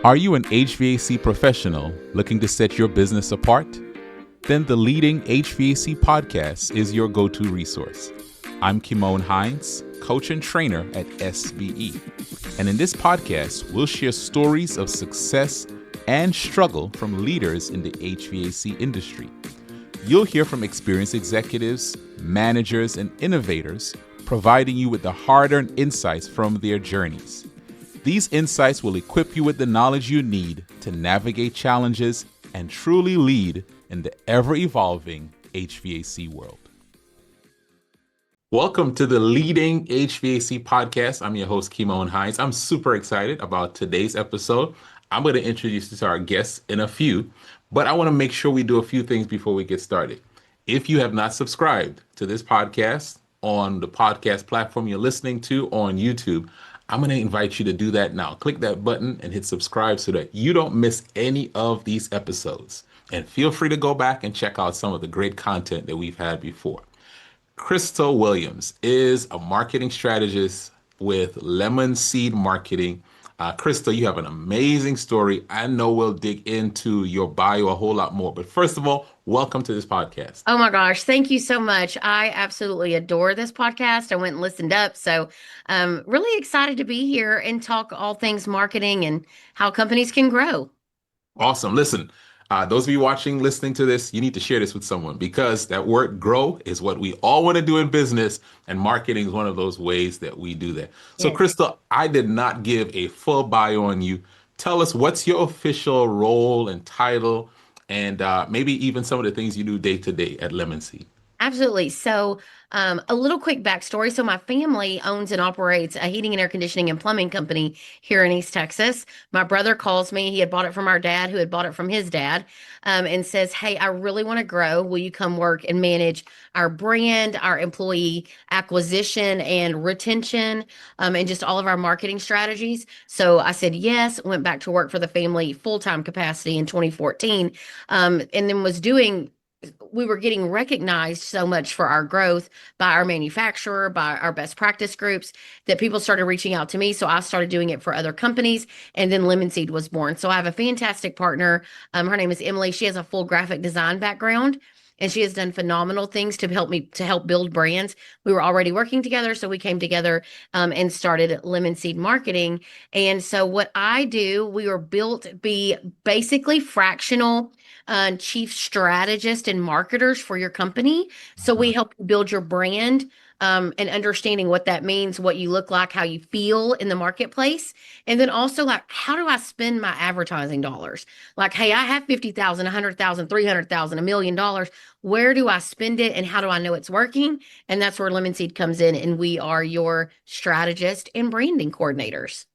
Are you an HVAC professional looking to set your business apart? Then the Leading HVAC Podcast is your go-to resource. I'm Kimon Hines, coach and trainer at SBE. And in this podcast, we'll share stories of success and struggle from leaders in the HVAC industry. You'll hear from experienced executives, managers, and innovators, providing you with the hard-earned insights from their journeys. These insights will equip you with the knowledge you need to navigate challenges and truly lead in the ever-evolving HVAC world. Welcome to the Leading HVAC Podcast. I'm your host, Kimon Hines. I'm super excited about today's episode. I'm going to introduce you to our guests in a few, but I want to make sure we do a few things before we get started. If you have not subscribed to this podcast on the podcast platform you're listening to on YouTube, I'm going to invite you to do that now. Click that button and hit subscribe so that you don't miss any of these episodes. And feel free to go back and check out some of the great content that we've had before. Crystal Williams is a marketing strategist with Lemon Seed Marketing. Crystal, you have an amazing story. I know we'll dig into your bio a whole lot more. But first of all, welcome to this podcast. Oh my gosh, thank you so much. I absolutely adore this podcast. I went and listened up. So I'm really excited to be here and talk all things marketing and how companies can grow. Awesome. Listen, those of you watching, listening to this, you need to share this with someone because that word grow is what we all want to do in business. And marketing is one of those ways that we do that. So, Yes. Crystal, I did not give a full bio on you. Tell us what's your official role and title and maybe even some of the things you do day to day at Lemon Seed. Absolutely. So a little quick backstory. So my family owns and operates a heating and air conditioning and plumbing company here in East Texas. My brother calls me. He had bought it from our dad, who had bought it from his dad, and says, "Hey, I really want to grow. Will you come work and manage our brand, our employee acquisition and retention, and just all of our marketing strategies?" So I said yes, went back to work for the family full-time capacity in 2014, and then we were getting recognized so much for our growth by our manufacturer, by our best practice groups, that people started reaching out to me. So I started doing it for other companies, and then Lemon Seed was born. So I have a fantastic partner. Her name is Emily. She has a full graphic design background, and she has done phenomenal things to help build brands. We were already working together, so we came together and started Lemon Seed Marketing. And so what I do, we were built to be basically fractional chief strategist and marketers for your company. So we help you build your brand and understanding what that means, what you look like, how you feel in the marketplace. And then also, like, how do I spend my advertising dollars? Like, hey, I have 50,000, 100,000, 300,000, $1 million. Where do I spend it and how do I know it's working? And that's where Lemon Seed comes in, and we are your strategist and branding coordinators.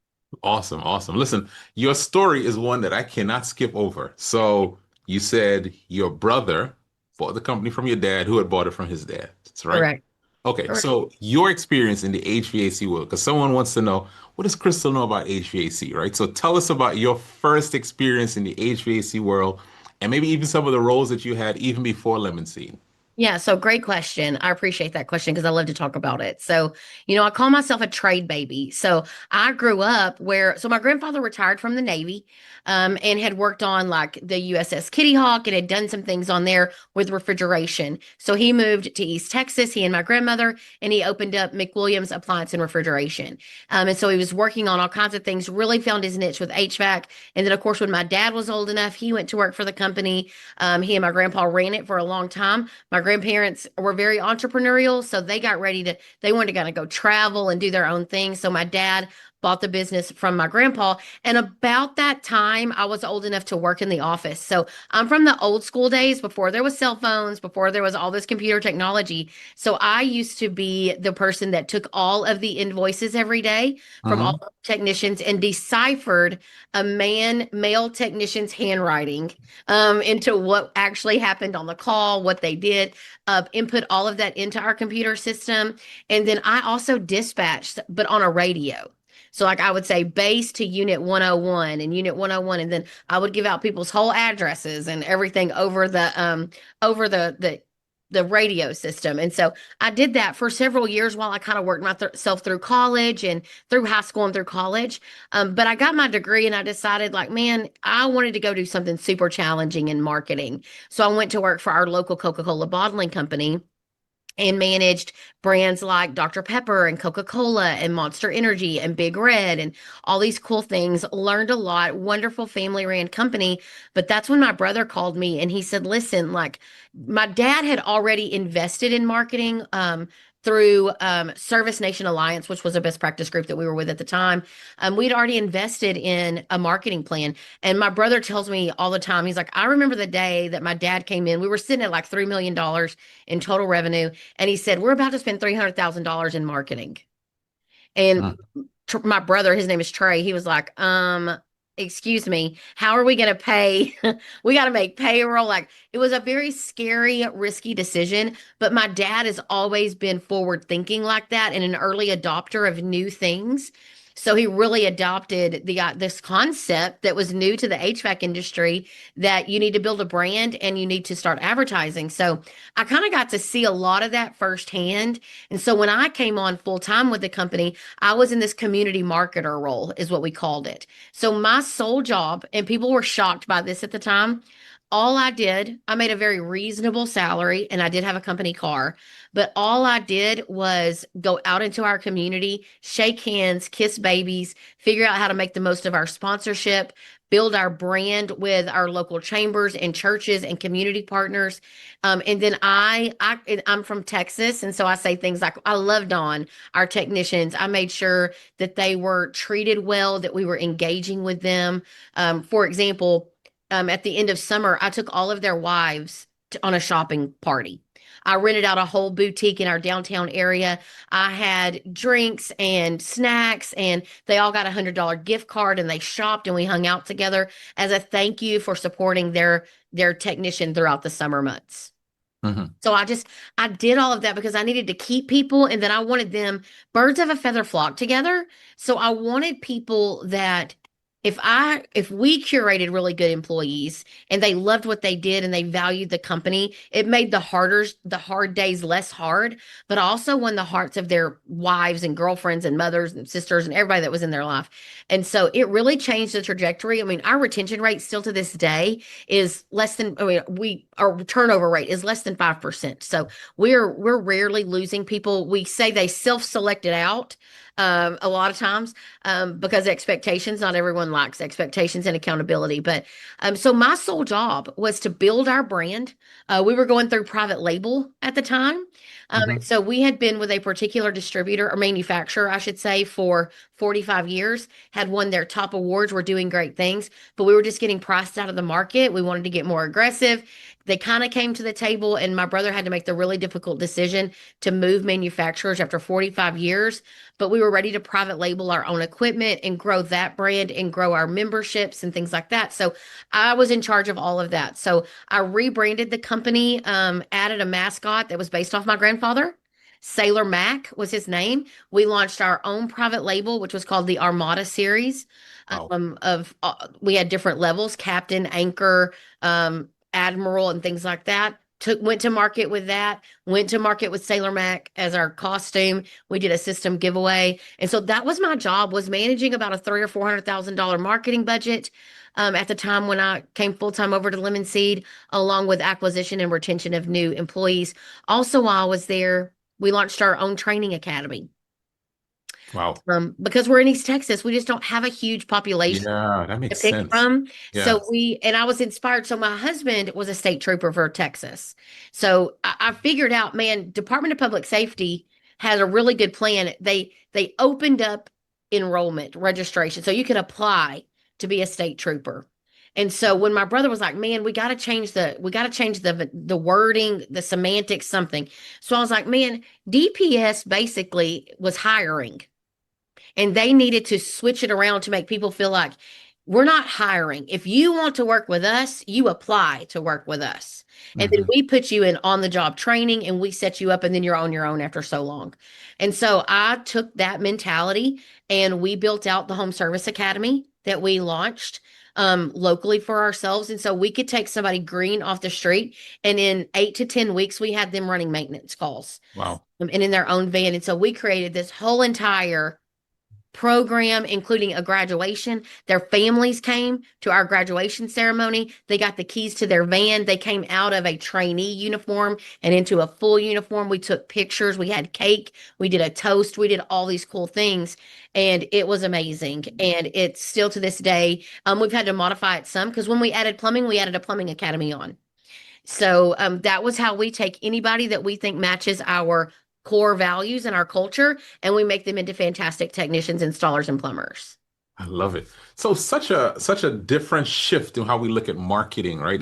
Awesome. Awesome. Listen, your story is one that I cannot skip over. So you said your brother bought the company from your dad, who had bought it from his dad. That's right. Correct. Okay, Correct. so your experience in the HVAC world, because someone wants to know, what does Crystal know about HVAC, right? So tell us about your first experience in the HVAC world and maybe even some of the roles that you had even before Lemon Seed. Yeah, so great question. I appreciate that question because I love to talk about it. So, I call myself a trade baby. So I grew up so my grandfather retired from the Navy and had worked on like the USS Kitty Hawk and had done some things on there with refrigeration. So he moved to East Texas, he and my grandmother, and he opened up McWilliams Appliance and Refrigeration. And so he was working on all kinds of things, really found his niche with HVAC. And then, of course, when my dad was old enough, he went to work for the company. He and my grandpa ran it for a long time. My grandparents were very entrepreneurial, so they wanted to kind of go travel and do their own thing. So my dad bought the business from my grandpa. And about that time, I was old enough to work in the office. So I'm from the old school days before there was cell phones, before there was all this computer technology. So I used to be the person that took all of the invoices every day from all the technicians and deciphered a male technician's handwriting into what actually happened on the call, what they did, input all of that into our computer system. And then I also dispatched, but on a radio. So like I would say base to unit 101 and unit 101, and then I would give out people's whole addresses and everything over the the radio system. And so I did that for several years while I kind of worked myself through college and through high school and through college. But I got my degree and I decided, like, man, I wanted to go do something super challenging in marketing. So I went to work for our local Coca-Cola bottling company and managed brands like Dr. Pepper and Coca-Cola and Monster Energy and Big Red and all these cool things. Learned a lot, wonderful family ran company. But that's when my brother called me and he said, listen, like my dad had already invested in marketing through Service Nation Alliance, which was a best practice group that we were with at the time. We'd already invested in a marketing plan. And my brother tells me all the time, he's like, I remember the day that my dad came in. We were sitting at like $3 million in total revenue. And he said, we're about to spend $300,000 in marketing. And my brother, his name is Trey, he was like, excuse me, how are we going to pay? We got to make payroll. Like it was a very scary, risky decision. But my dad has always been forward thinking like that and an early adopter of new things. So he really adopted this concept that was new to the HVAC industry that you need to build a brand and you need to start advertising. So I kind of got to see a lot of that firsthand. And so when I came on full time with the company, I was in this community marketer role, is what we called it. So my sole job, and people were shocked by this at the time, all I did, I made a very reasonable salary and I did have a company car, but all I did was go out into our community, shake hands, kiss babies, figure out how to make the most of our sponsorship, build our brand with our local chambers and churches and community partners. And then I'm from Texas. And so I say things like, I loved on our technicians. I made sure that they were treated well, that we were engaging with them. For example, at the end of summer, I took all of their wives on a shopping party. I rented out a whole boutique in our downtown area. I had drinks and snacks, and they all got $100 gift card, and they shopped, and we hung out together as a thank you for supporting their technician throughout the summer months. Mhm. So I did all of that because I needed to keep people, and then I wanted them birds of a feather flock together. So I wanted people that if we curated really good employees and they loved what they did and they valued the company, it made the hard days less hard, but also won the hearts of their wives and girlfriends and mothers and sisters and everybody that was in their life. And so it really changed the trajectory. I mean, our retention rate still to this day is less than, I mean, our turnover rate is less than 5%. So we're rarely losing people. We say they self-selected out a lot of times because expectations, not everyone likes expectations and accountability. But so my sole job was to build our brand. We were going through private label at the time. Mhm. So we had been with a particular distributor or manufacturer, I should say, for 45 years, had won their top awards, were doing great things, but we were just getting priced out of the market. We wanted to get more aggressive. They kind of came to the table, and my brother had to make the really difficult decision to move manufacturers after 45 years. But we were ready to private label our own equipment and grow that brand and grow our memberships and things like that. So I was in charge of all of that. So I rebranded the company, added a mascot that was based off my grandfather. Sailor Mac was his name. We launched our own private label, which was called the Armada series. Wow. We had different levels: captain, anchor, admiral, and things like that. Went to market with that. Went to market with Sailor Mac as our costume. We did a system giveaway, and so that was my job: was managing about a $300,000 or $400,000 marketing budget. At the time when I came full time over to Lemon Seed, along with acquisition and retention of new employees. Also, while I was there, we launched our own training academy. Wow. Because we're in East Texas, we just don't have a huge population Yeah, that to makes pick sense. from. Yeah. And I was inspired. So my husband was a state trooper for Texas. So I figured out, man, Department of Public Safety has a really good plan. They opened up enrollment registration. So you can apply to be a state trooper. And so when my brother was like, man, we got to change the wording, the semantics, something. So I was like, man, DPS basically was hiring and they needed to switch it around to make people feel like we're not hiring. If you want to work with us, you apply to work with us. And then Hmm. we put you in on the job training and we set you up and then you're on your own after so long. And so I took that mentality and we built out the Home Service Academy that we launched. locally for ourselves. And so we could take somebody green off the street, and in 8 to 10 weeks, we had them running maintenance calls Wow. and in their own van. And so we created this whole entire program, including a graduation. Their families came to our graduation ceremony. They got the keys to their van. They came out of a trainee uniform and into a full uniform. We took pictures. We had cake. We did a toast. We did all these cool things. And it was amazing. And it's still to this day. We've had to modify it some because when we added plumbing, we added a plumbing academy on. So that was how we take anybody that we think matches our core values and our culture, and we make them into fantastic technicians, installers, and plumbers. I love it. So such a different shift in how we look at marketing, right?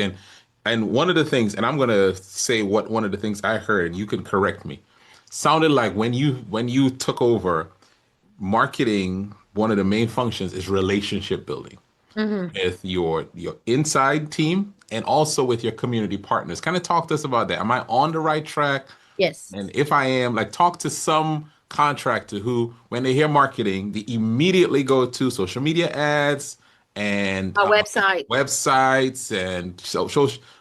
And one of the things, and I'm gonna say what one of the things I heard, and you can correct me, sounded like when you took over marketing, one of the main functions is relationship building Hmm. with your inside team and also with your community partners. Kind of talk to us about that. Am I on the right track? Yes. And if I am, like, talk to some contractor who, when they hear marketing, they immediately go to social media ads and My website. websites and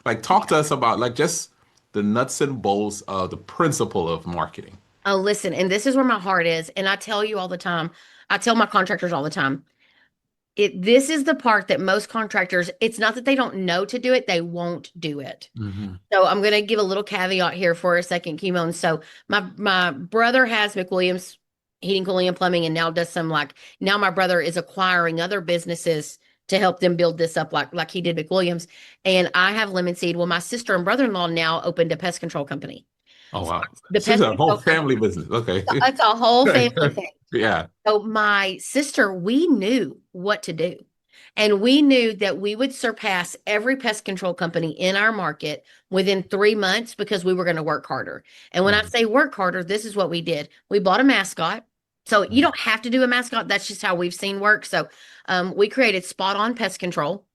like, talk to us about, like, just the nuts and bolts of the principle of marketing. Oh, listen, and this is where my heart is. And I tell you all the time, I tell my contractors all the time, this is the part that most contractors, it's not that they don't know to do it, they won't do it. Hmm. So I'm going to give a little caveat here for a second, Kimon. So my brother has McWilliams Heating, Cooling, and Plumbing, and now does some, like, now my brother is acquiring other businesses to help them build this up, like he did McWilliams. And I have Lemon Seed. Well, my sister and brother-in-law now opened a pest control company. Oh, So wow. the This is pest a whole control family company, business. Okay. it's a whole family thing. Yeah. So my sister, we knew what to do. And we knew that we would surpass every pest control company in our market within 3 months because we were going to work harder. And when I Mhm. say work harder, this is what we did. We bought a mascot. So you don't have to do a mascot. That's just how we've seen work. So we created Spot On Pest Control,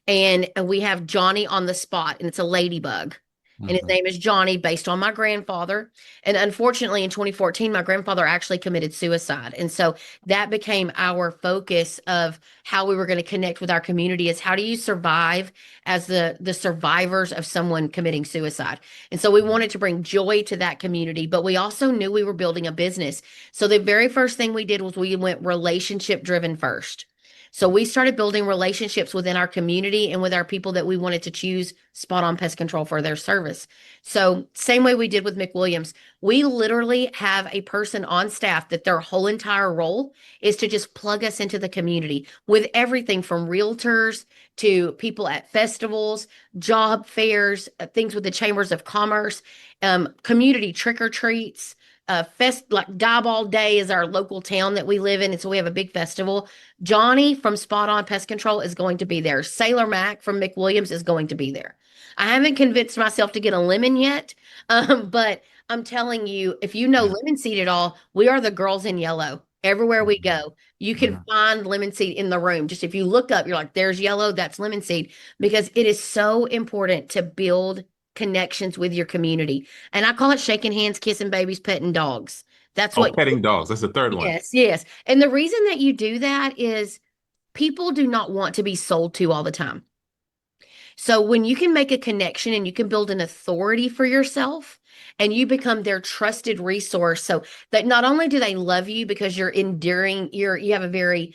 and we have Johnny on the spot, and it's a ladybug. And his Mhm. name is Johnny, based on my grandfather. And unfortunately, in 2014, my grandfather actually committed suicide. And so that became our focus of how we were going to connect with our community, is how do you survive as the survivors of someone committing suicide. And so we wanted to bring joy to that community, but we also knew we were building a business. So the very first thing we did was we went relationship driven first. So we started building relationships within our community and with our people that we wanted to choose Spot On Pest Control for their service. So same way we did with McWilliams, we literally have a person on staff that their whole entire role is to just plug us into the community with everything from realtors to people at festivals, job fairs, things with the chambers of commerce, community trick or treats. Fest like Dieball Day is our local town that we live in, and so we have a big festival. Johnny from Spot On Pest Control is going to be there. Sailor Mac from McWilliams is going to be there. I haven't convinced myself to get a lemon yet, but I'm telling you, if you know Yeah. lemon seed at all, we are the girls in yellow. Everywhere we go, you can Mhm. find lemon seed in the room. Just if you look up, you're like, there's yellow, that's lemon seed, because it is so important to build connections with your community. And I call it shaking hands, kissing babies, petting dogs. That's Oh, what, petting dogs. That's the third one. yes, yes. And the reason that you do that is people do not want to be sold to all the time. So when you can make a connection and you can build an authority for yourself and you become their trusted resource, so that not only do they love you because you're enduring, you have a very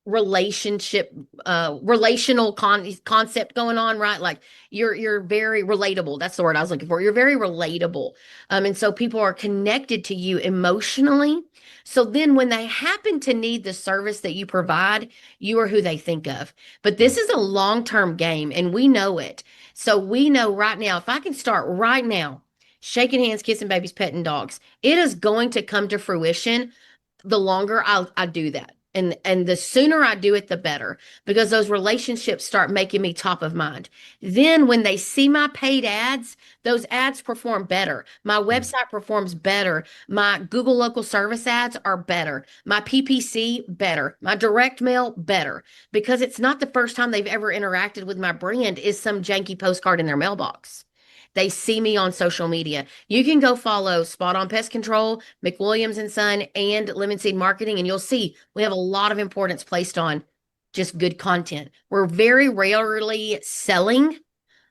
relationship relational concept going on, right? Like you're very relatable. That's the word I was looking for. You're very relatable. And so people are connected to you emotionally. So then when they happen to need the service that you provide, you are who they think of. But this is a long-term game and we know it. So we know right now, if I can start right now shaking hands, kissing babies, petting dogs, it is going to come to fruition the longer I do that. And the sooner I do it, the better, because those relationships start making me top of mind. Then when they see my paid ads, those ads perform better. My website performs better. My Google local service ads are better. My PPC better. My direct mail better, because it's not the first time they've ever interacted with my brand is some janky postcard in their mailbox. They see me on social media. You can go follow Spot On Pest Control, McWilliams and Son, and Lemon Seed Marketing, and you'll see we have a lot of importance placed on just good content. We're very rarely selling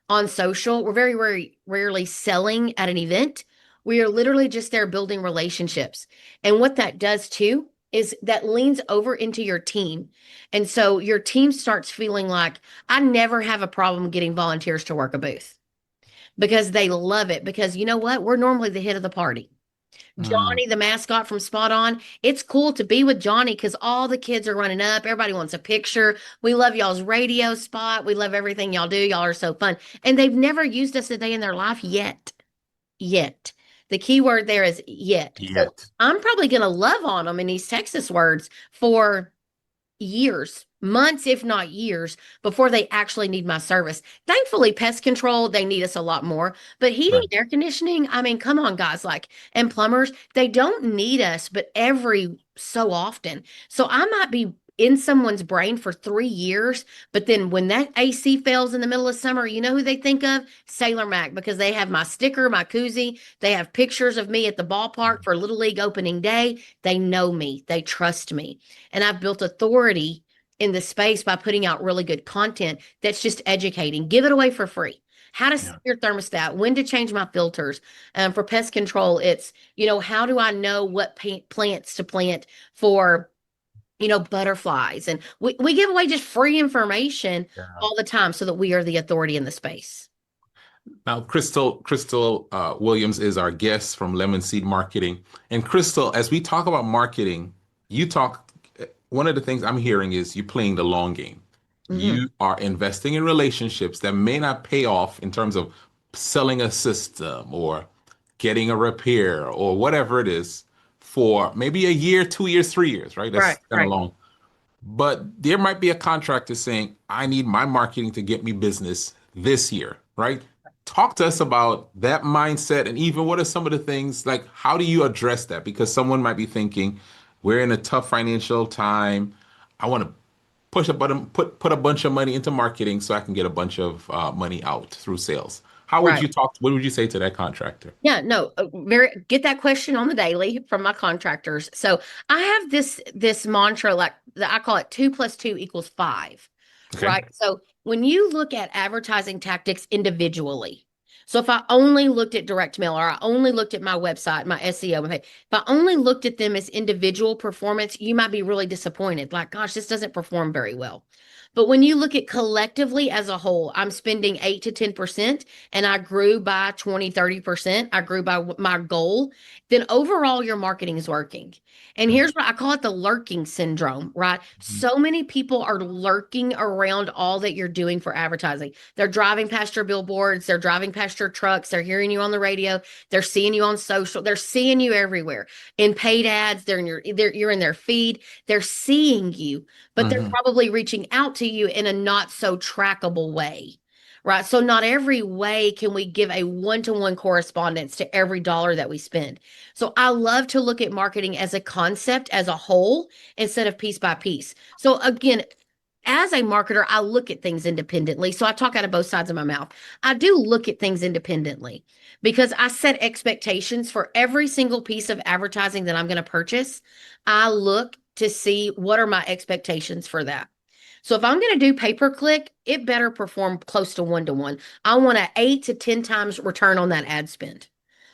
on social. We're very, very rarely selling at an event. We are literally just there building relationships. And what that does too is that leans over into your team. And so your team starts feeling like, I never have a problem getting volunteers to work a booth because they love it. Because you know what? We're normally the hit of the party. Mm, Johnny, the mascot from Spot On. It's cool to be with Johnny because all the kids are running up. Everybody wants a picture. We love y'all's radio spot. We love everything y'all do. Y'all are so fun. And they've never used us a day in their life yet. Yet. The key word there is yet. So yet. I'm probably going to love on them in these Texas words for years, months, if not years, before they actually need my service. Thankfully, pest control, they need us a lot more. But heating Right. and air conditioning, I mean, come on, guys, like, and plumbers, they don't need us, but every so often. So I might be in someone's brain for 3 years, but then when that AC fails in the middle of summer, you know who they think of? Sailor Mac, because they have my sticker, my koozie. They have pictures of me at the ballpark for Little League opening day. They know me, they trust me. And I've built authority in the space by putting out really good content that's just educating. Give it away for free. How to set Yeah. your thermostat, when to change my filters. For pest control, it's, how do I know what plants to plant for, butterflies? And we give away just free information Yeah. all the time so that we are the authority in the space. Now, Crystal Williams is our guest from Lemon Seed Marketing. And Crystal, as we talk about marketing, you talk, one of the things I'm hearing is you playing the long game. Hmm. You are investing in relationships that may not pay off in terms of selling a system or getting a repair or whatever it is for maybe a year, 2 years, 3 years, right? Right, That's kind of right, long. But there might be a contractor saying, I need my marketing to get me business this year, right? Talk to us about that mindset and even what are some of the things like how do you address that? Because someone might be thinking, we're in a tough financial time. I want to push a button, put a bunch of money into marketing so I can get a bunch of money out through sales. How would right. you talk? What would you say to that contractor? Yeah, no, very get that question on the daily from my contractors. So I have this mantra, like I call it 2 + 2 = 5. Okay. Right. So when you look at advertising tactics individually, so if I only looked at direct mail or I only looked at my website, my SEO, if I only looked at them as individual performance, you might be really disappointed. Like, gosh, this doesn't perform very well. But when you look at collectively as a whole, I'm spending 8 to 10% and I grew by 20, 30%. I grew by my goal. Then overall, your marketing is working. And here's what I call it, the lurking syndrome, right? Mhm. So many people are lurking around all that you're doing for advertising. They're driving past your billboards, they're driving past your trucks, they're hearing you on the radio, they're seeing you on social, they're seeing you everywhere. In paid ads, you're in their feed, they're seeing you, but they're Mhm. probably reaching out to you in a not so trackable way. Right. So, not every way can we give a one-to-one correspondence to every dollar that we spend. So, I love to look at marketing as a concept, as a whole, instead of piece by piece. So, again, as a marketer, I look at things independently. So, I talk out of both sides of my mouth. I do look at things independently because I set expectations for every single piece of advertising that I'm going to purchase. I look to see what are my expectations for that. So if I'm going to do pay per click, it better perform close to 1 to 1. I want an 8 to 10 times return on that ad spend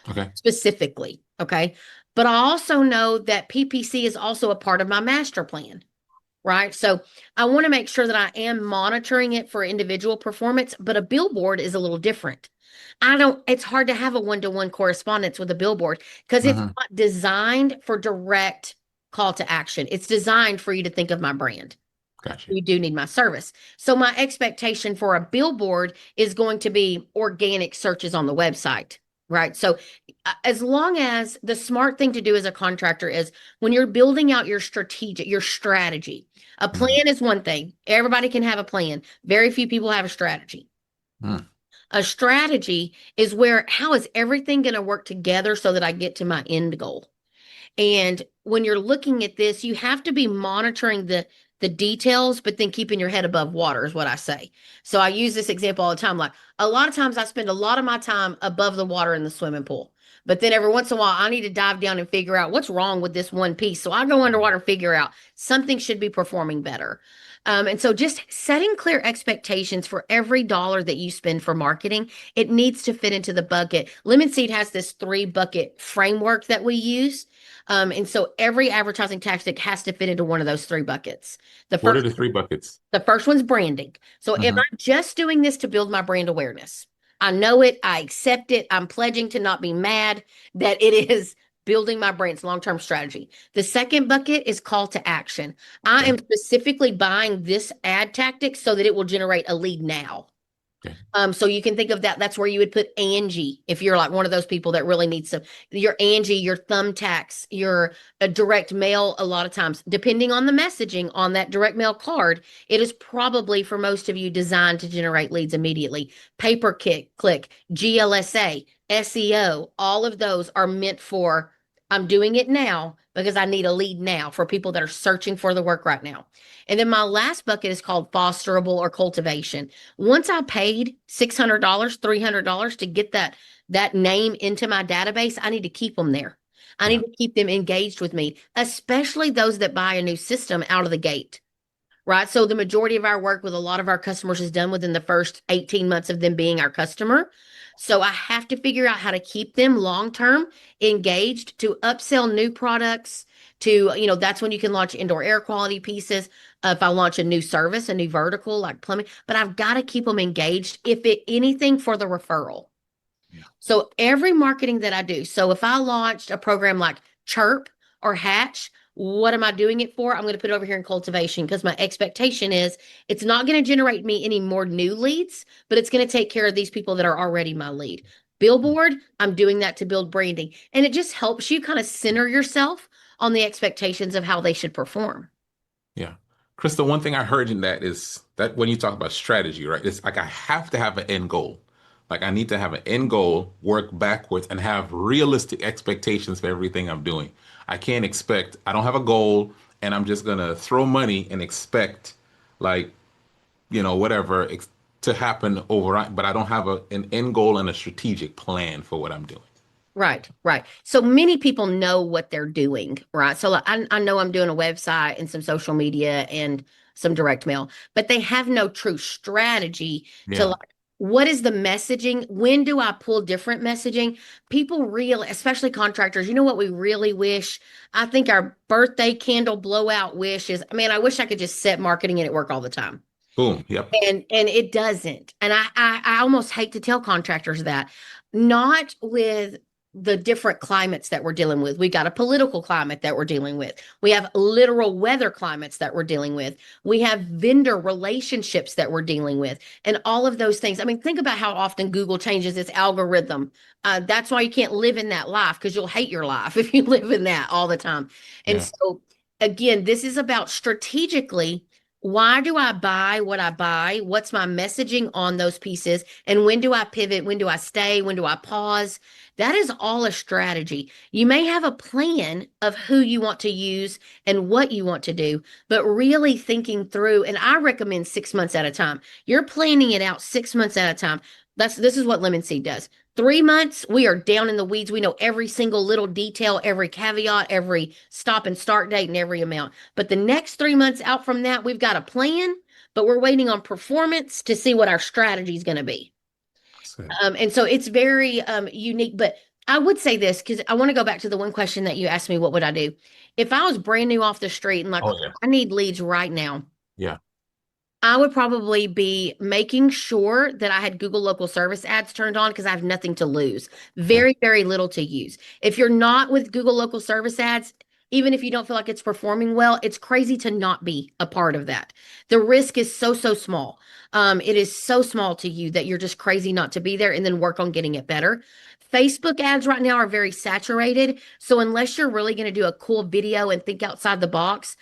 Okay. specifically. Okay. But I also know that PPC is also a part of my master plan, right? So I want to make sure that I am monitoring it for individual performance, but a billboard is a little different. It's hard to have a 1 to 1 correspondence with a billboard because it's Mhm. not designed for direct call to action. It's designed for you to think of my brand. Gotcha. You do need my service. So my expectation for a billboard is going to be organic searches on the website, right? So as long as the smart thing to do as a contractor is when you're building out your strategy, a Mhm. plan is one thing. Everybody can have a plan. Very few people have a strategy. Mhm. A strategy is where how is everything going to work together so that I get to my end goal? And when you're looking at this, you have to be monitoring the details, but then keeping your head above water is what I say. So I use this example all the time. Like a lot of times I spend a lot of my time above the water in the swimming pool But then every once in a while, I need to dive down and figure out what's wrong with this one piece. So I go underwater and figure out something should be performing better. And so just setting clear expectations for every dollar that you spend for marketing, it needs to fit into the bucket. Lemon Seed has this 3 bucket framework that we use. And so every advertising tactic has to fit into one of those 3 buckets. The What are first the 3 buckets? the first one's branding. So am Hmm. I just doing this to build my brand awareness? I know it, I accept it. I'm pledging to not be mad that it is building my brand's long-term strategy. The second bucket is call to action. I Okay. am specifically buying this ad tactic so that it will generate a lead now. Okay. So you can think of that. That's where you would put Angie if you're like one of those people that really needs some. Your Angie, your thumbtacks, your direct mail. A lot of times, depending on the messaging on that direct mail card, it is probably for most of you designed to generate leads immediately. Click, GLSA, SEO, all of those are meant for. I'm doing it now because I need a lead now for people that are searching for the work right now. And then my last bucket is called fosterable or cultivation. Once I paid $600, $300 to get that name into my database, I need to keep them there. I need Yeah. to keep them engaged with me, especially those that buy a new system out of the gate. Right. So the majority of our work with a lot of our customers is done within the first 18 months of them being our customer. So I have to figure out how to keep them long term engaged to upsell new products. That's when you can launch indoor air quality pieces. If I launch a new service, a new vertical like plumbing, but I've got to keep them engaged, if it anything, for the referral. Yeah. So every marketing that I do, so if I launched a program like Chirp or Hatch, what am I doing it for? I'm going to put it over here in cultivation because my expectation is it's not going to generate me any more new leads, but it's going to take care of these people that are already my lead. Billboard, I'm doing that to build branding. And it just helps you kind of center yourself on the expectations of how they should perform. Yeah. Crystal, one thing I heard in that is that when you talk about strategy, right? It's like I have to have an end goal. Like I need to have an end goal, work backwards, and have realistic expectations for everything I'm doing. I don't have a goal, and I'm just gonna throw money and expect like, whatever to happen overnight, but I don't have an end goal and a strategic plan for what I'm doing. Right, right. So many people know what they're doing, right? So like, I know I'm doing a website and some social media and some direct mail, but they have no true strategy to Yeah. like, what is the messaging? When do I pull different messaging? People really, especially contractors, you know what we really wish? I think our birthday candle blowout wish is, man, I wish I could just set marketing and it work all the time. Boom. Yep. And it doesn't. And I almost hate to tell contractors that. Not with the different climates that we're dealing with. We got a political climate that we're dealing with. We have literal weather climates that we're dealing with. We have vendor relationships that we're dealing with, and all of those things. I mean, think about how often Google changes its algorithm. That's why you can't live in that life, because you'll hate your life if you live in that all the time. And Yeah. so, again, this is about strategically. Why do I buy what I buy? What's my messaging on those pieces? And when do I pivot? When do I stay? When do I pause? That is all a strategy. You may have a plan of who you want to use and what you want to do, but really thinking through, and I recommend 6 months at a time. You're planning it out 6 months at a time. This is what Lemon Seed does. 3 months, we are down in the weeds. We know every single little detail, every caveat, every stop and start date, and every amount. But the next 3 months out from that, we've got a plan, but we're waiting on performance to see what our strategy is going to be. That's good. And so it's very unique. But I would say this because I want to go back to the one question that you asked me, what would I do? If I was brand new off the street and like, Oh yeah. I need leads right now, Yeah. I would probably be making sure that I had Google local service ads turned on because I have nothing to lose. Okay. Very, very little to use. If you're not with Google local service ads, even if you don't feel like it's performing well, it's crazy to not be a part of that. The risk is so, so small. It is so small to you that you're just crazy not to be there and then work on getting it better. Facebook ads right now are very saturated. So unless you're really going to do a cool video and think outside the box,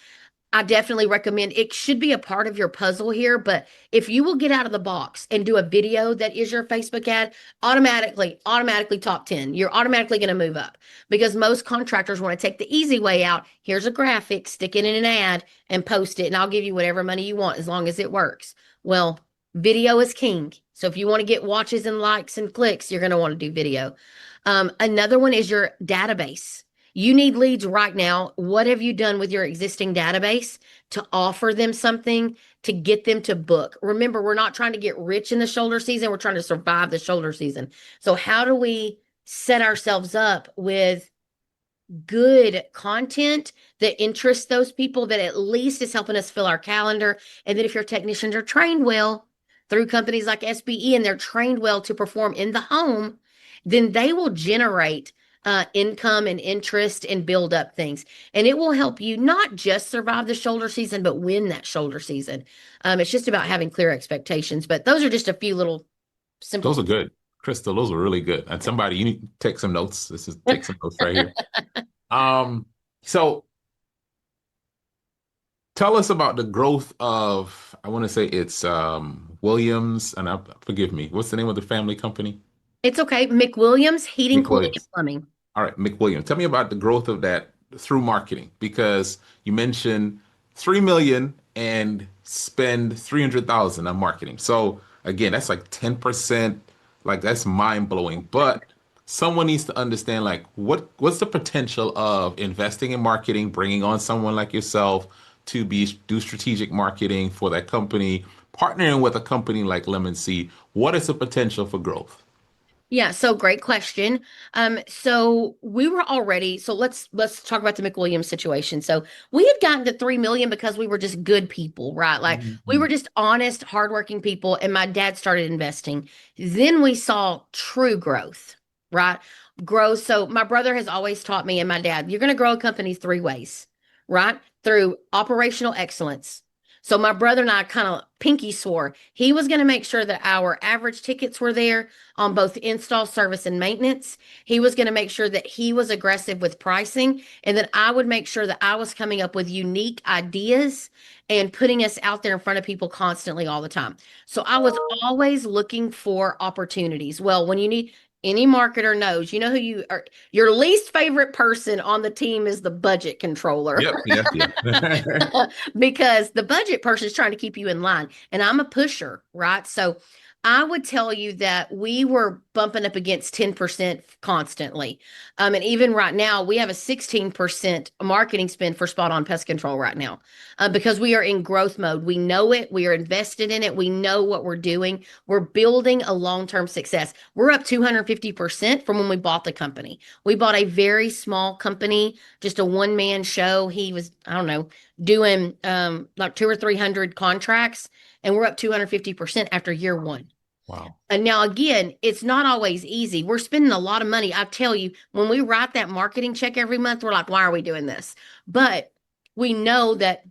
I definitely recommend it should be a part of your puzzle here, but if you will get out of the box and do a video that is your Facebook ad, automatically top 10. You're automatically going to move up because most contractors want to take the easy way out. Here's a graphic, stick it in an ad and post it, and I'll give you whatever money you want as long as it works. Well, Video is king. So if you want to get watches and likes and clicks, you're going to want to do video. Another one is your database. You need leads right now. What have you done with your existing database to offer them something to get them to book? Remember, we're not trying to get rich in the shoulder season. We're trying to survive the shoulder season. So how do we set ourselves up with good content that interests those people, that at least is helping us fill our calendar? And then if your technicians are trained well through companies like SBE and they're trained well to perform in the home, then they will generate income and interest and build up things. And it will help you not just survive the shoulder season, but win that shoulder season. It's just about having clear expectations. But those are just a few little simple. Those are good. Crystal, those are really good. And somebody, you need to take some notes. This is take some notes right here. Um, so tell us about the growth of, I want to say it's Williams, and forgive me, what's the name of the family company? It's okay. McWilliams Heating, Cooling, and McWilliams. Plumbing. All right, McWilliams. Tell me about the growth of that through marketing, because you mentioned 3 million and spend 300,000 on marketing. So again, that's like 10%. Like that's mind blowing. But someone needs to understand like what's the potential of investing in marketing, bringing on someone like yourself to be do strategic marketing for that company, partnering with a company like Lemon Seed. What is the potential for growth? Yeah, so great question. So we were already, so let's talk about the McWilliams situation. So we had gotten to 3 million because we were just good people, right? Like we were Mhm. just honest, hardworking people, and my dad started investing. Then we saw true growth, right? Growth. So my brother has always taught me and my dad, you're going to grow a company three ways, right? Through operational excellence. So my brother and I kind of pinky swore he was going to make sure that our average tickets were there on both install, service, and maintenance. He was going to make sure that he was aggressive with pricing, and that I would make sure that I was coming up with unique ideas and putting us out there in front of people constantly all the time. So I was always looking for opportunities. Well, when you need, any marketer knows, you know who you are, your least favorite person on the team is the budget controller. Yep, yep, yep. Because the budget person is trying to keep you in line. And I'm a pusher, right? So I would tell you that we were bumping up against 10% constantly. And even right now, we have a 16% marketing spend for spot on pest control right now, because we are in growth mode. We know it. We are invested in it. We know what we're doing. We're building a long term success. We're up 250% from when we bought the company. We bought a very small company, just a one man show. He was, I don't know, doing like two or 300 contracts, and we're up 250% after year one. Wow. And now, again, it's not always easy. We're spending a lot of money. I tell you, when we write that marketing check every month, we're like, why are we doing this? But we know that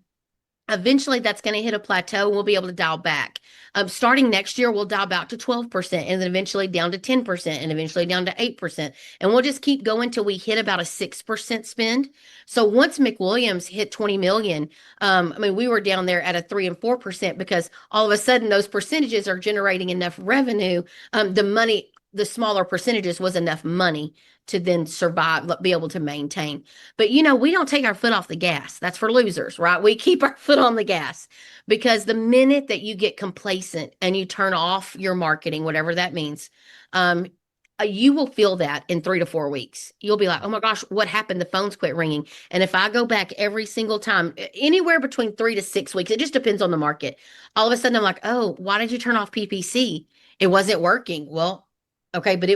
eventually that's going to hit a plateau and we'll be able to dial back. Starting next year, we'll dial back to 12% and then eventually down to 10% and eventually down to 8%. And we'll just keep going till we hit about a 6% spend. So once McWilliams hit 20 million, I mean, we were down there at a 3 and 4% because all of a sudden those percentages are generating enough revenue. The money, the smaller percentages was enough money to then survive, be able to maintain. But we don't take our foot off the gas. That's for losers, right? We keep our foot on the gas, because the minute that you get complacent and you turn off your marketing, whatever that means, you will feel that in 3 to 4 weeks. You'll be like, oh my gosh, what happened? The phones quit ringing. And if I go back every single time, anywhere between 3 to 6 weeks, it just depends on the market. All of a sudden, I'm like, oh, why did you turn off PPC? It wasn't working. Well, okay, but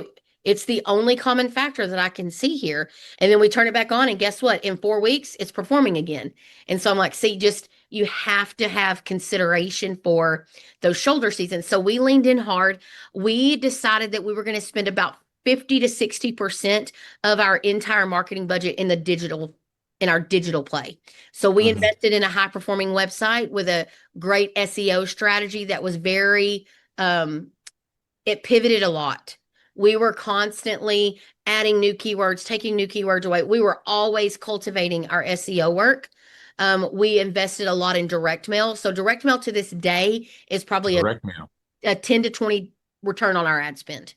it's the only common factor that I can see here. And then we turn it back on, and guess what? In 4 weeks, it's performing again. And so I'm like, see, just you have to have consideration for those shoulder seasons. So we leaned in hard. We decided that we were going to spend about 50 to 60% of our entire marketing budget in our digital play. So we Mhm. invested in a high performing website with a great SEO strategy that was very it pivoted a lot. We were constantly adding new keywords, taking new keywords away. We were always cultivating our SEO work. We invested a lot in direct mail. So direct mail to this day is probably Direct mail. a 10 to 20 return on our ad spend.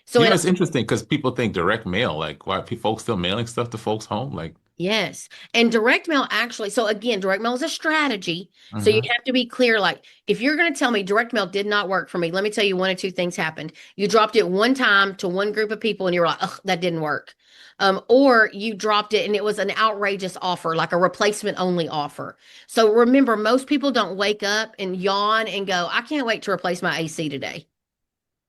So You it know, it's interesting because people think direct mail, like why folks still mailing stuff to folks home? Like, Yes. And direct mail actually, so again, direct mail is a strategy. So you Hmm. have to be clear. Like, if you're going to tell me direct mail did not work for me, let me tell you one or two things happened. You dropped it one time to one group of people and you were like, oh, that didn't work. Or you dropped it and it was an outrageous offer, like a replacement only offer. So remember, most people don't wake up and yawn and go, I can't wait to replace my AC today.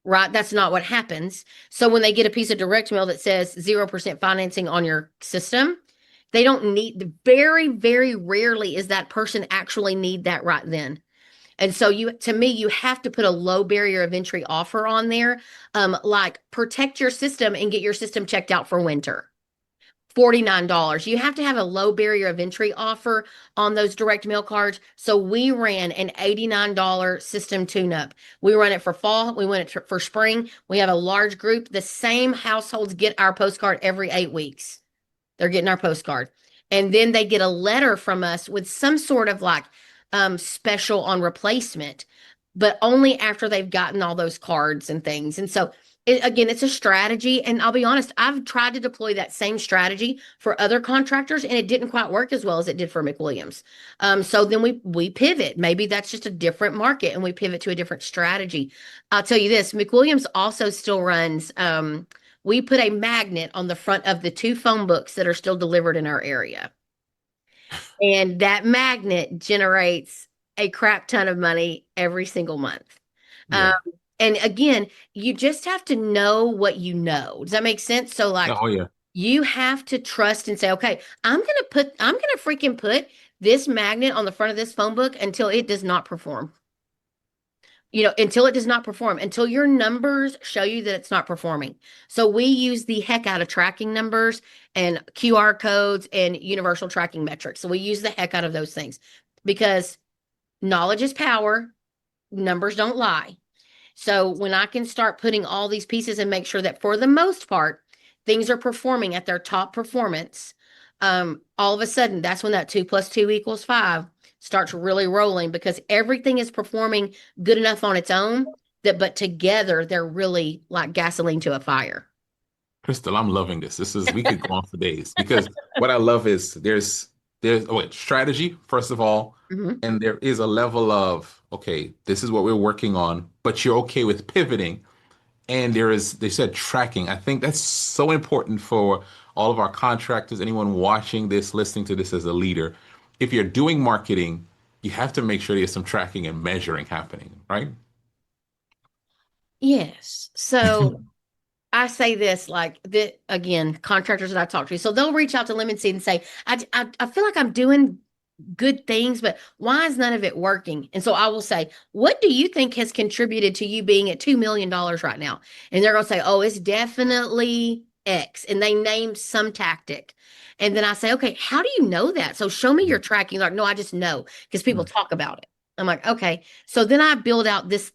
Right? That's not what happens. So when they get a piece of direct mail that says 0% financing on your system, they don't need, very, very rarely is that person actually need that right then. And so to me, you have to put a low barrier of entry offer on there, like protect your system and get your system checked out for winter. $49. You have to have a low barrier of entry offer on those direct mail cards. So we ran an $89 system tune up. We run it for fall, we run it for spring. We have a large group. The same households get our postcard every 8 weeks. They're getting our postcard. And then they get a letter from us with some sort of like special on replacement, but only after they've gotten all those cards and things. And so again, it's a strategy. And I'll be honest, I've tried to deploy that same strategy for other contractors, and it didn't quite work as well as it did for McWilliams. So then we pivot. Maybe that's just a different market, and we pivot to a different strategy. I'll tell you this: McWilliams also still runs. We put a magnet on the front of the two phone books that are still delivered in our area, and that magnet generates a crap ton of money every single month. Um, Yeah. and again, you just have to know what you know. Does that make sense? So, like, Oh, yeah. you have to trust and say, okay, I'm gonna freaking put this magnet on the front of this phone book until it does not perform. Until it does not perform, until your numbers show you that it's not performing. So we use the heck out of tracking numbers and QR codes and universal tracking metrics. So we use the heck out of those things because knowledge is power, numbers don't lie. So when I can start putting all these pieces and make sure that for the most part, things are performing at their top performance, all of a sudden that's when that 2 + 2 = 5 starts really rolling because everything is performing good enough on its own but together they're really like gasoline to a fire. Crystal, I'm loving this. We could go on for days because what I love is there's oh wait, strategy, first of all, Mhm. and there is a level of, okay, this is what we're working on, but you're okay with pivoting. And they said tracking. I think that's so important for all of our contractors, anyone watching this, listening to this as a leader. If you're doing marketing, you have to make sure there's some tracking and measuring happening, right? Yes. So I say this like that again, contractors that I talk to. So they'll reach out to Lemon Seed and say, I feel like I'm doing good things, but why is none of it working? And so I will say, what do you think has contributed to you being at $2 million right now? And they're going to say, oh, it's definitely X. And they name some tactic. And then I say, okay, how do you know that? So show me your tracking. Like, no, I just know because people Mm. talk about it. I'm like, okay. So then I build out this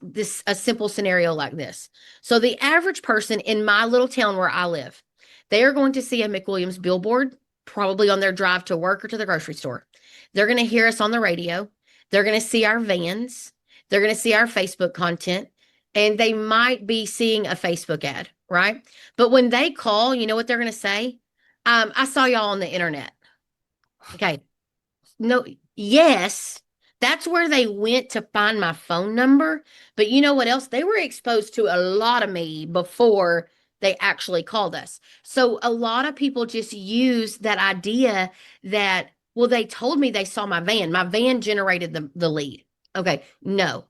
a simple scenario like this. So the average person in my little town where I live, they are going to see a McWilliams billboard probably on their drive to work or to the grocery store. They're going to hear us on the radio. They're going to see our vans. They're going to see our Facebook content. And they might be seeing a Facebook ad, right? But when they call, you know what they're going to say? I saw y'all on the internet. Okay. No, yes, that's where they went to find my phone number. But you know what else? They were exposed to a lot of me before they actually called us. So a lot of people just use that idea that, well, they told me they saw my van. My van generated the lead. Okay, no,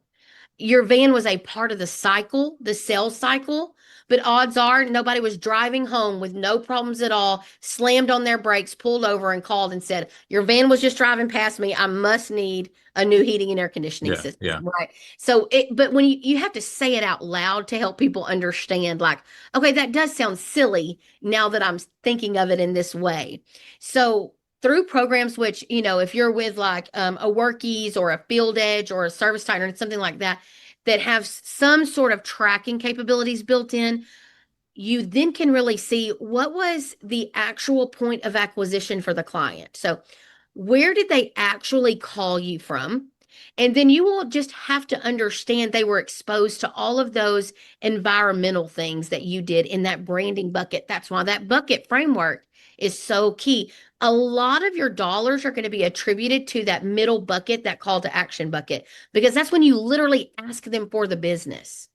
your van was a part of the cycle, the sales cycle, but odds are nobody was driving home with no problems at all, slammed on their brakes, pulled over, and called and said, your van was just driving past me. I must need a new heating and air conditioning Yeah, system. yeah. Right. So but when you have to say it out loud to help people understand, like, okay, that does sound silly now that I'm thinking of it in this way. So through programs which, if you're with like a Workies or a Field Edge or a Service Titan or something like that, that have some sort of tracking capabilities built in, you then can really see what was the actual point of acquisition for the client. So, where did they actually call you from? And then you will just have to understand they were exposed to all of those environmental things that you did in that branding bucket. That's why that bucket framework is so key. A lot of your dollars are going to be attributed to that middle bucket, that call to action bucket, because that's when you literally ask them for the business,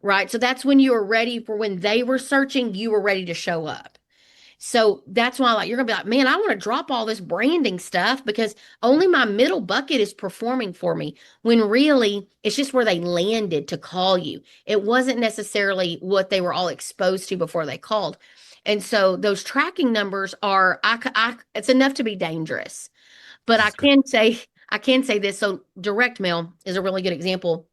right? So that's when you are ready for when they were searching, you were ready to show up. So that's why, like, you're gonna be like, man, I want to drop all this branding stuff because only my middle bucket is performing for me. When really, it's just where they landed to call you. It wasn't necessarily what they were all exposed to before they called. And so those tracking numbers are, it's enough to be dangerous. But That's good. I can say this. So direct mail is a really good example.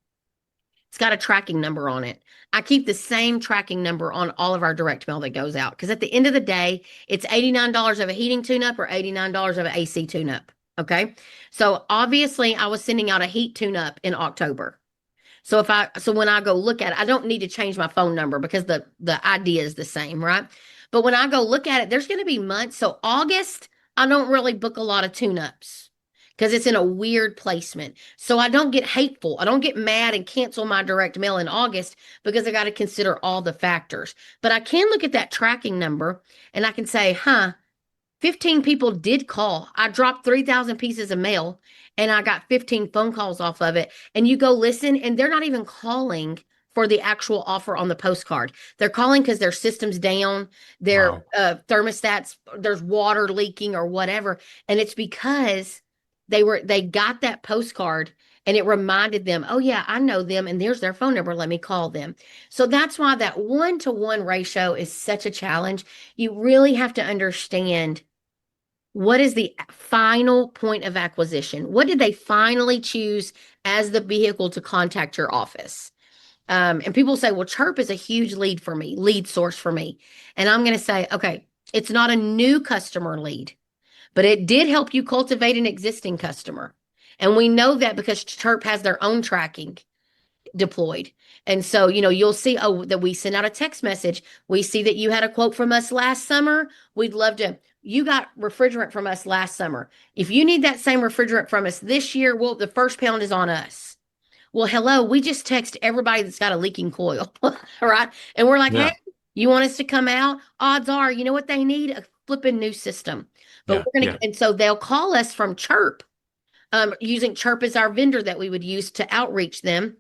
It's got a tracking number on it. I keep the same tracking number on all of our direct mail that goes out because at the end of the day, it's $89 of a heating tune-up or $89 of an AC tune-up. Okay. So obviously I was sending out a heat tune-up in October. So when I go look at it, I don't need to change my phone number because the idea is the same, right? But when I go look at it, there's going to be months. So August, I don't really book a lot of tune-ups because it's in a weird placement. So I don't get hateful. I don't get mad and cancel my direct mail in August because I got to consider all the factors. But I can look at that tracking number and I can say, huh, 15 people did call. I dropped 3,000 pieces of mail and I got 15 phone calls off of it. And you go listen, and they're not even calling for the actual offer on the postcard. They're calling because their system's down, their Wow. thermostats, there's water leaking or whatever. And it's because they got that postcard and it reminded them, oh yeah, I know them and there's their phone number. Let me call them. So that's why that 1-to-1 ratio is such a challenge. You really have to understand what is the final point of acquisition? What did they finally choose as the vehicle to contact your office? And people say, well, Chirp is a huge lead source for me. And I'm going to say, okay, it's not a new customer lead, but it did help you cultivate an existing customer. And we know that because Chirp has their own tracking deployed. And so, you'll see, oh, that we sent out a text message. We see that you had a quote from us last summer. We'd love to. You got refrigerant from us last summer. If you need that same refrigerant from us this year, well, the first pound is on us. Well, hello, we just text everybody that's got a leaking coil, right? And we're like, hey, Yeah. you want us to come out? Odds are, you know what they need? A flipping new system. But Yeah. we're gonna, Yeah. and so they'll call us from Chirp, using Chirp as our vendor that we would use to outreach them.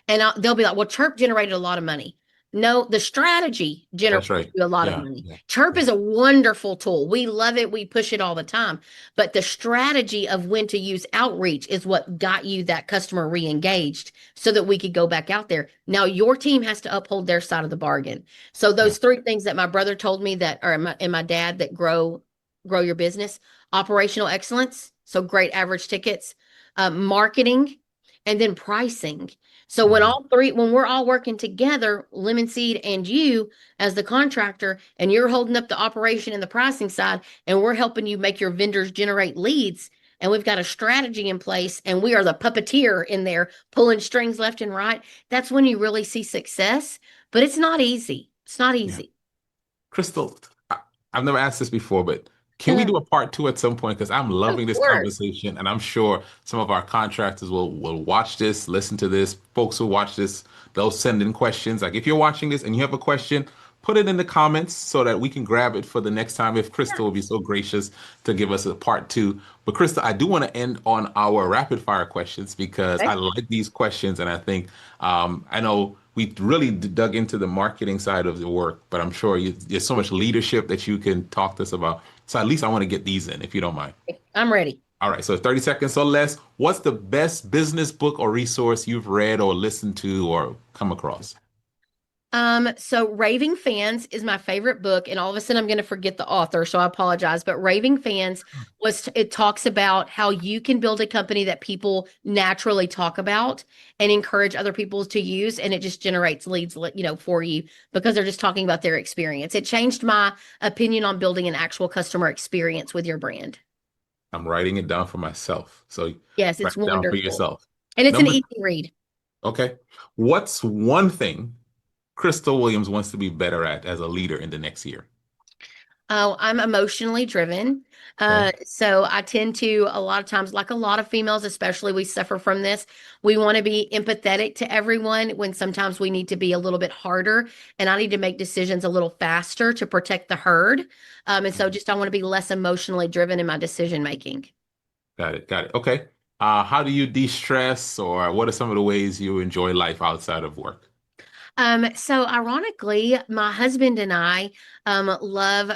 And they'll be like, well, Chirp generated a lot of money. No, the strategy generates That's right. you a lot of Yeah. money. Yeah. Chirp Yeah. is a wonderful tool. We love it. We push it all the time. But the strategy of when to use outreach is what got you that customer re-engaged so that we could go back out there. Now your team has to uphold their side of the bargain. So Yeah. those three things that my brother told me that, or my dad, that grow your business: operational excellence, so great average tickets, marketing, and then pricing. So Mhm. when we're all working together, Lemon Seed and you as the contractor, and you're holding up the operation and the pricing side, and we're helping you make your vendors generate leads, and we've got a strategy in place, and we are the puppeteer in there pulling strings left and right, that's when you really see success. But it's not easy. It's not Yeah. easy. Crystal, I've never asked this before, but can we Of do a part two at some point? Because I'm loving this course. conversation, and I'm sure some of our contractors will watch this, listen to this. Folks who watch this, they'll send in questions. Like if you're watching this and you have a question, put it in the comments so that we can grab it for the next time. If Crystal will be so gracious to give us a part two. But Crystal, I do want to end on our rapid fire questions because I Okay. like these questions, and I think I know we really dug into the marketing side of the work, but I'm sure there's so much leadership that you can talk to us about. So at least I want to get these in, if you don't mind. I'm ready. All right, so 30 seconds or less. What's the best business book or resource you've read or listened to or come across? So Raving Fans is my favorite book, and all of a sudden I'm going to forget the author, so I apologize. But Raving Fans it talks about how you can build a company that people naturally talk about and encourage other people to use, and it just generates leads, for you because they're just talking about their experience. It changed my opinion on building an actual customer experience with your brand. I'm writing it down for myself. So Yes, write it's it down for wonderful. yourself. And it's an Number, easy read. okay. What's one thing Crystal Williams wants to be better at as a leader in the next year? Oh, I'm emotionally driven. Okay. So I tend to, a lot of times, like a lot of females, especially, we suffer from this. We want to be empathetic to everyone when sometimes we need to be a little bit harder. And I need to make decisions a little faster to protect the herd. And so just I want to be less emotionally driven in my decision making. Got it. Got it. Okay. How do you de-stress, or what are some of the ways you enjoy life outside of work? So ironically, my husband and I love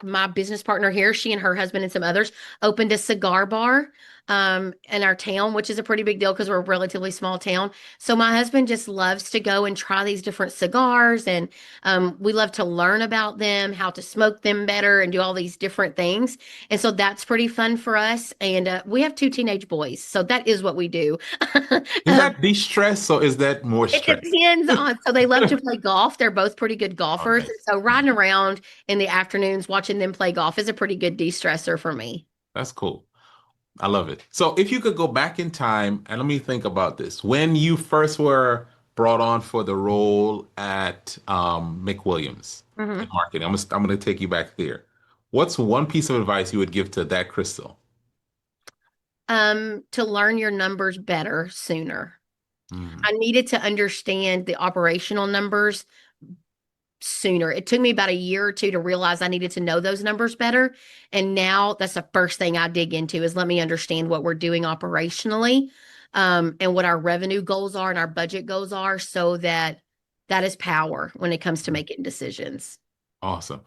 my business partner here. She and her husband and some others opened a cigar bar in our town, which is a pretty big deal because we're a relatively small town. So my husband just loves to go and try these different cigars, and we love to learn about them, how to smoke them better, and do all these different things. And so that's pretty fun for us. And we have two teenage boys, so that is what we do. Is that de-stress or is that more It stress? depends on, so they love to play golf. They're both pretty good Oh, golfers. nice. So riding around in the afternoons, watching them play golf is a pretty good de-stressor for me. That's cool. I love it. So if you could go back in time and let me think about this. When you first were brought on for the role at McWilliams in hmm marketing, I'm gonna take you back there. What's one piece of advice you would give to that Crystal? To learn your numbers better sooner. Mm, I needed to understand the operational numbers sooner. It took me about a year or two to realize I needed to know those numbers better. And now that's the first thing I dig into is let me understand what we're doing operationally, and what our revenue goals are and our budget goals are so that that is power when it comes to making decisions. awesome.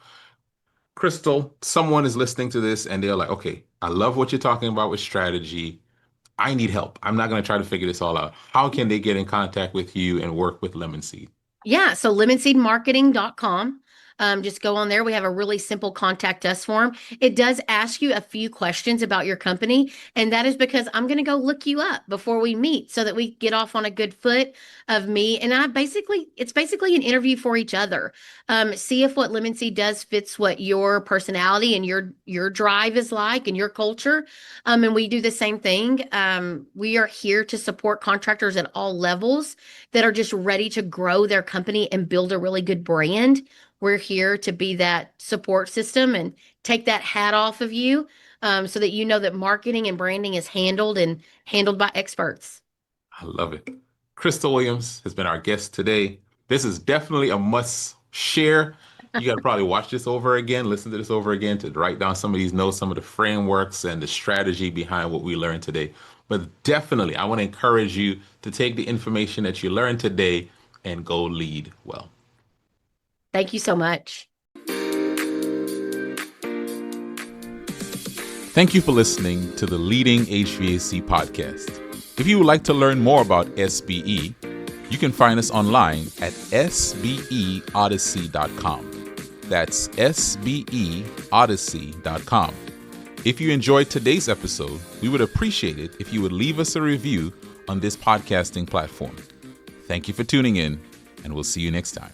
Crystal, someone is listening to this and they're like, okay, I love what you're talking about with strategy. I need help. I'm not going to try to figure this all out. How can they get in contact with you and work with Lemon Seed? Yeah, so lemonseedmarketing.com. Just go on there. We have a really simple contact us form. It does ask you a few questions about your company, and that is because I'm going to go look you up before we meet so that we get off on a good foot of me. And it's basically an interview for each other. See if what Lemon Seed does fits what your personality and your drive is like and your culture. And we do the same thing. We are here to support contractors at all levels that are just ready to grow their company and build a really good brand. We're here to be that support system and take that hat off of you, so that you know that marketing and branding is handled by experts. I love it. Crystal Williams has been our guest today. This is definitely a must share. You got to probably watch this over again, listen to this over again to write down some of these notes, some of the frameworks and the strategy behind what we learned today. But definitely, I want to encourage you to take the information that you learned today and go lead well. Thank you so much. Thank you for listening to the Leading HVAC Podcast. If you would like to learn more about SBE, you can find us online at sbeodyssey.com. That's sbeodyssey.com. If you enjoyed today's episode, we would appreciate it if you would leave us a review on this podcasting platform. Thank you for tuning in, and we'll see you next time.